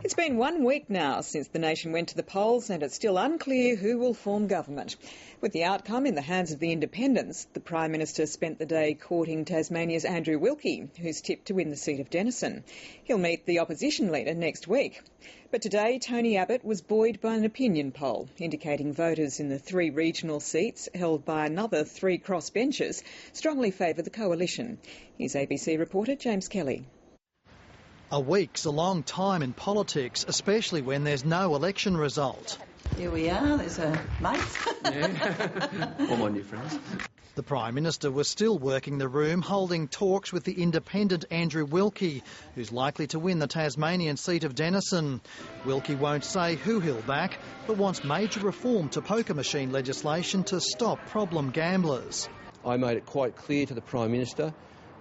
It's been 1 week now since the nation went to the polls and it's still unclear who will form government. With the outcome in the hands of the independents, the Prime Minister spent the day courting Tasmania's Andrew Wilkie, who's tipped to win the seat of Denison. He'll meet the opposition leader next week. But today, Tony Abbott was buoyed by an opinion poll indicating voters in the 3 regional seats held by another 3 crossbenchers strongly favour the coalition. Here's ABC reporter James Kelly. A week's a long time in politics, especially when there's no election result. Here we are, there's a mate. Yeah, all my new friends. The Prime Minister was still working the room, holding talks with the Independent Andrew Wilkie, who's likely to win the Tasmanian seat of Denison. Wilkie won't say who he'll back, but wants major reform to poker machine legislation to stop problem gamblers. I made it quite clear to the Prime Minister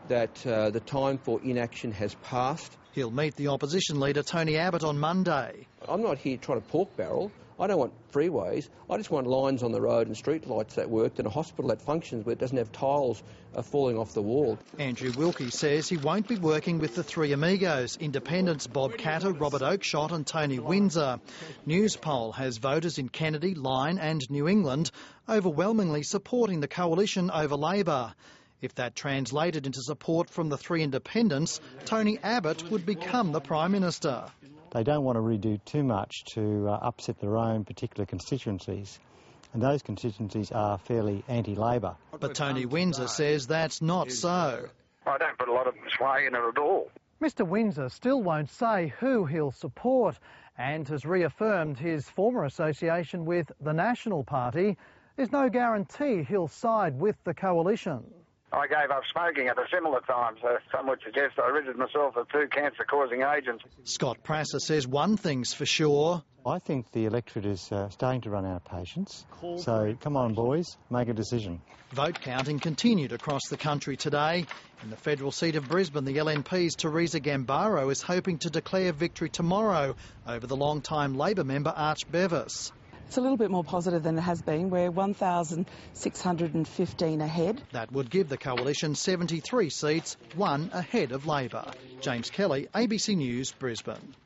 that the time for inaction has passed. He'll meet the opposition leader Tony Abbott on Monday. I'm not here trying to pork barrel. I don't want freeways. I just want lines on the road and street lights that work and a hospital that functions where it doesn't have tiles falling off the wall. Andrew Wilkie says he won't be working with the 3 amigos, independents Bob Katter, Robert Oakeshott and Tony Windsor. Newspoll has voters in Kennedy, Lyne and New England overwhelmingly supporting the coalition over Labor. If that translated into support from the 3 independents, Tony Abbott would become the Prime Minister. They don't want to really do too much to upset their own particular constituencies, and those constituencies are fairly anti-Labor. But Tony Windsor says that's not so. I don't put a lot of sway in it at all. Mr Windsor still won't say who he'll support and has reaffirmed his former association with the National Party. There's no guarantee he'll side with the coalition. I gave up smoking at a similar time, so some would suggest I ridded myself of 2 cancer-causing agents. Scott Prasser says one thing's for sure. I think the electorate is starting to run out of patience. So come on, boys, make a decision. Vote counting continued across the country today. In the federal seat of Brisbane, the LNP's Teresa Gambaro is hoping to declare victory tomorrow over the long-time Labor member Arch Bevis. It's a little bit more positive than it has been. We're 1,615 ahead. That would give the coalition 73 seats, 1 ahead of Labor. James Kelly, ABC News, Brisbane.